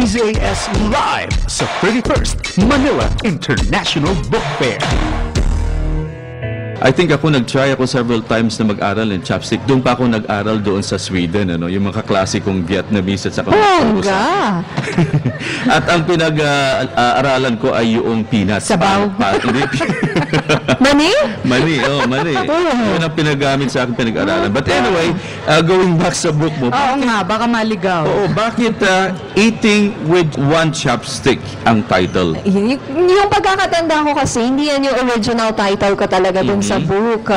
DZAS live sa 31st Manila International Book Fair. I think nag-try ako several times na mag-aral in chopstick. Doon pa ako nag-aral doon sa Sweden, yung mga klasikong Vietnamese at saka Bongga! At ang pinag-aralan ko ay yung peanuts. Sabaw. Mani? Mani. Yun ang pinagamit sa akin pinag-aralan. But anyway, going back sa book mo. Oo nga, baka maligaw. Oo, bakit Eating with One Chopstick ang title? Yung pagkakatanda ko kasi, hindi yan yung original title ko talaga dun sa book.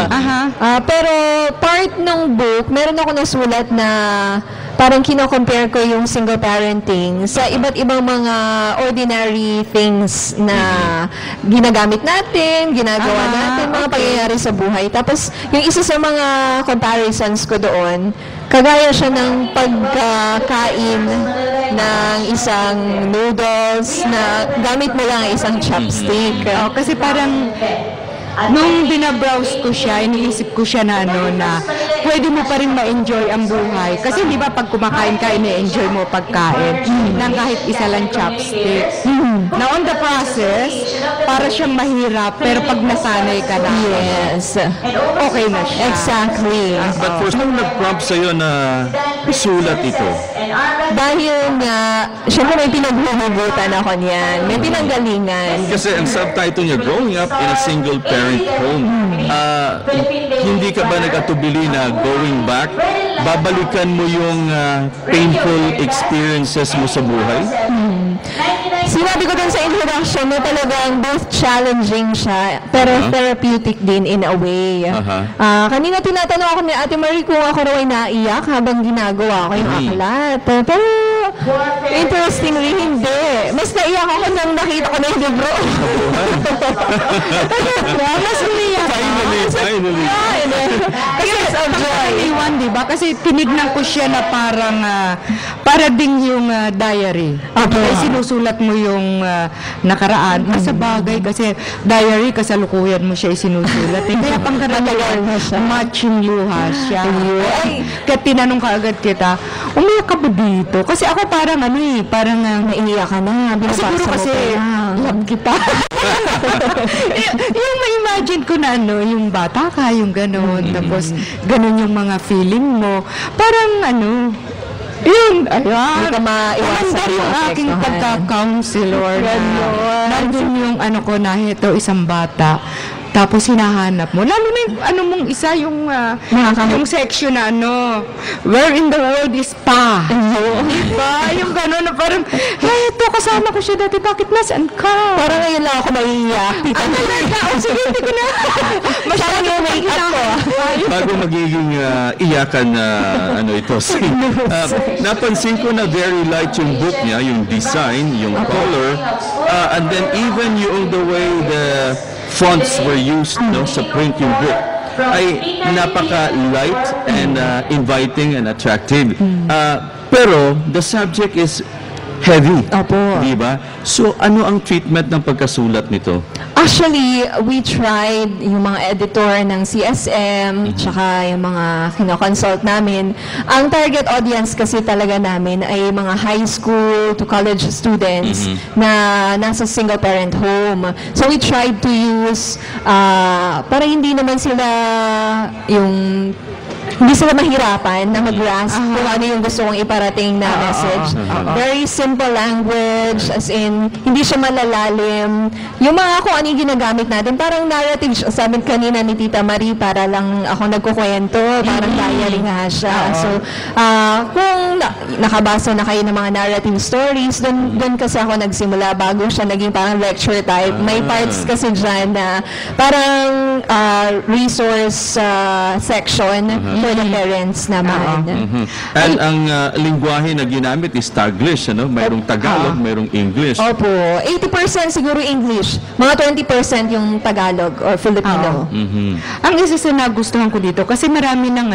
Pero part ng book, meron ako nasulat na parang kino-compare ko yung single parenting sa iba't ibang mga ordinary things na ginagamit natin, ginagawa natin, mga pangyayari sa buhay. Tapos, yung isa sa mga comparisons ko doon, kagaya siya ng pagkain ng isang noodles na gamit mo lang isang chopstick. Kasi parang nung binabrowse ko siya, iniisip ko siya na na pwede mo pa rin ma-enjoy ang buhay. Kasi di ba pag kumakain ka, ini-enjoy mo pagkain ng kahit isa lang chopstick. Na on the process, para siyang mahirap, pero pag nasanay ka na, Yes. okay na siya. Exactly. But first, nung nag-prompt sa'yo na isulat ito? Dahil nga, syempre may pinaghuhugutan ako niyan. May pinanggalingan. Kasi ang subtitle niya, Growing Up in a Single-Parent Home. Hindi ka ba nag-atubili na going back? Babalikan mo yung painful experiences mo sa buhay? Sinabi ko dun sa introduction na talagang both challenging siya, pero therapeutic din in a way. Kanina tinatanong ako ni Ate Marie kung ako raw ay naiyak habang ginagawa ko yung aklat. Pero interestingly, hindi. Mas naiyak ako nang nakita ko na yung libro. Mas umiyak ako. Finally. Kasi of joy. Diba? Kasi tinignan ko siya na parang para ding yung diary. Kaya sinusulat mo yung nakaraan. Sa bagay kasi diary, kasalukuyan mo siya isinusulat. Kaya pang karamihan matching luha siya. Kaya tinanong ka agad kita, umiyak ka ba dito? Kasi ako parang parang naiiyak ka na. siguro kasi love kita. Yung ma-imagine ko na yung bata ka, yung gano'n. Tapos gano'n yung mga feeling mo. Parang yun, ayan. Hindi ka maiwasan yung aking pagka-counselor na nandun yung ko na ito, isang bata. Tapos hinahanap mo. Lalo na yung mong isa, yung section na where in the world is pa? Diba? Yung gano'n na parang, ito, kasama ko siya dati, bakit nasaan ka? Parang ngayon lang ako maiiyak. Sige, hindi ko na. Masyadong yung make-up ko. Bago magiging iyakan na ito. Napansin ko na very light yung book niya, yung design, yung color, and then even yung the way the fonts were used sa print yung book ay napaka-light and inviting and attractive. Pero the subject is heavy. Opo. Diba? So, ano ang treatment ng pagkasulat nito? Actually, we tried yung mga editor ng CSM, tsaka yung mga kinoconsult namin. Ang target audience kasi talaga namin ay mga high school to college students na nasa single-parent home. So we tried to use, para hindi naman sila hindi sila mahirapan na mag-grasp kung ano yung gusto kong iparating na message. Very simple language, as in, hindi siya malalalim. Yung mga kung ano yung ginagamit natin, parang narrative, sabi kanina ni Tita Marie, para lang ako nagkukwento, parang diary nga siya. So, kung nakabasa na kayo ng mga narrative stories, doon kasi ako nagsimula bago siya naging parang lecture type. May parts kasi dyan na parang resource section for the parents naman. And ang lingwahe na ginamit is Taglish, mayroong Tagalog, mayroong English. Opo. 80% siguro English. Mga 20% yung Tagalog or Filipino. Ang isa sa nagustuhan ko dito, kasi marami ng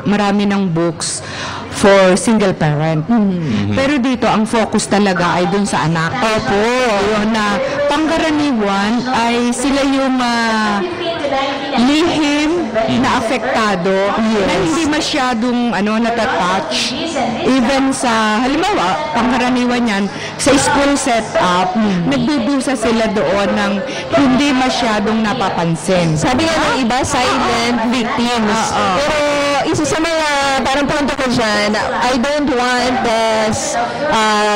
marami ng books for single parent. Pero dito, ang focus talaga ay dun sa anak. Opo. Yun na, pangkaraniwan ay sila yung lihim na apektado na hindi masyadong natatouch. Even sa, halimbawa, pangkaraniwan yan, sa school setup, nagdudusa sila doon ng hindi masyadong napapansin. Sabi nga ng iba, silent victims. Pero isa sa mga parang punto ko dyan, I don't want the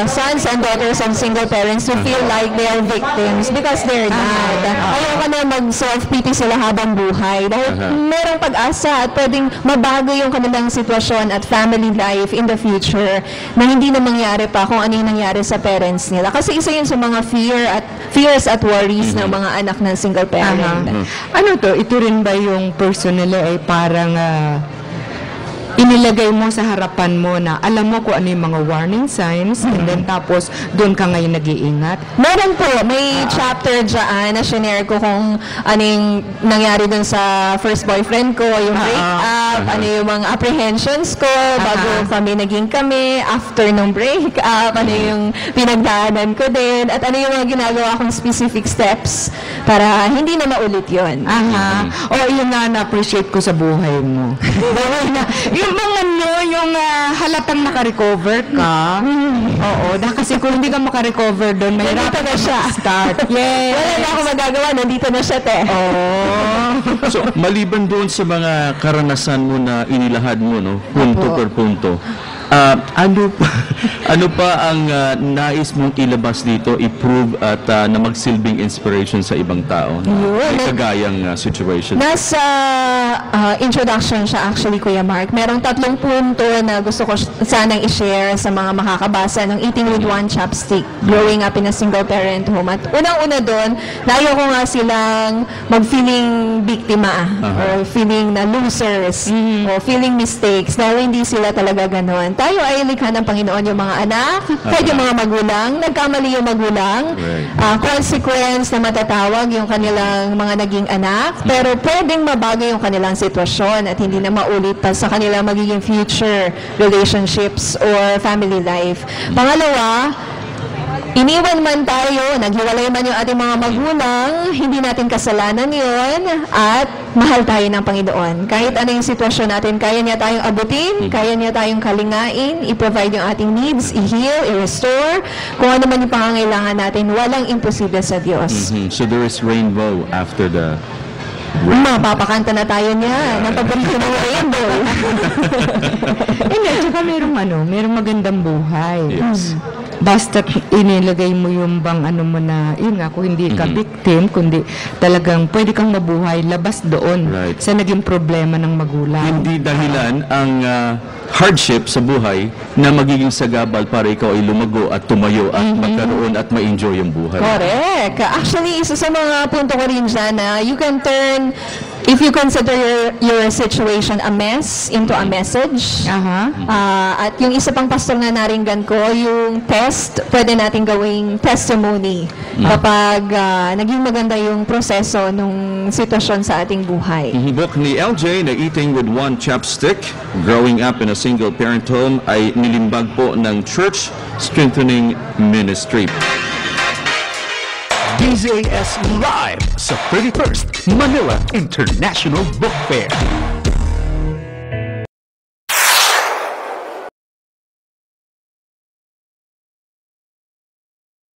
sons and daughters of single parents to feel like they are victims because they're not. Ayoko na mag-self-pity sila habang buhay dahil merong pag-asa at pwedeng mabago yung kanilang sitwasyon at family life in the future na hindi na mangyari pa kung ano yung nangyari sa parents nila. Kasi isa yun sa mga fears at worries ng mga anak ng single parent. Ano to? Ito rin ba yung personally ay parang inilagay mo sa harapan mo na alam mo kung ano yung mga warning signs and then tapos doon ka ngayon nag-iingat? Meron po. May chapter dyan na shinare ko kung ano yung nangyari dun sa first boyfriend ko, yung break-up, ano yung mga apprehensions ko bago naging kami, after nung break-up, ano yung pinagdaanan ko din, at ano yung mga ginagawa kong specific steps para hindi na maulit yun. O yun na na-appreciate ko sa buhay mo. Yung mga yung halatang naka-recover ka. Oo, kasi kung hindi ka maka-recover doon, mahirap na siya. Start. Yes. Wala na ako magagawa, nandito na siya, te. So, maliban doon sa mga karanasan mo na inilahad mo, no? Punto per punto. Ano pa ang nais mong ilabas dito, i-prove at na magsilbing inspiration sa ibang tao? May kagayang situation. Nasa introduction siya actually, Kuya Mark. Merong 3 punto na gusto ko sanang i-share sa mga makakabasa ng Eating with One Chopstick, Growing Up in a Single Parent Home. At unang-una doon, na ayoko nga silang mag-feeling biktima or feeling na losers o feeling mistakes dahil hindi sila talaga ganon. Tayo ay likha ng Panginoon, yung mga anak, kahit yung mga magulang, nagkamali yung magulang, consequence na matatawag yung kanilang mga naging anak, pero pwedeng mabago yung kanilang sitwasyon at hindi na maulit pa sa kanilang magiging future relationships or family life. Pangalawa, iniwan man tayo, naghiwalay man yung ating mga magulang, hindi natin kasalanan yon at mahal tayo ng Panginoon. Kahit ano yung sitwasyon natin, kaya niya tayong abutin, kaya niya tayong kalingain, i-provide yung ating needs, i-heal, i-restore. Kung ano man yung pangangailangan natin, walang imposible sa Diyos. So there is rainbow after the Mapapakanta na tayo niya ng pagbalik ng rainbow. Hindi, tsaka merong magandang buhay. Yes. Basta inilagay mo yung bang mo na, yun nga, kung hindi ka victim, kundi talagang pwede kang mabuhay, labas doon sa naging problema ng magulang. Hindi dahilan ang hardship sa buhay na magiging sagabal para ikaw ay lumago at tumayo at magkaroon at ma-enjoy yung buhay. Correct. Actually, isa sa mga punto ko rin dyan na you can turn, if you consider your situation a mess into a message. At yung isa pang pastor na naringgan ko, yung test, pwede natin gawing testimony kapag naging maganda yung proseso nung sitwasyon sa ating buhay. Book ni LJ na Eating with One Chopstick, Growing Up in a Single Parent Home ay nilimbag po ng Church Strengthening Ministry. DZAS Live sa 31st Manila International Book Fair.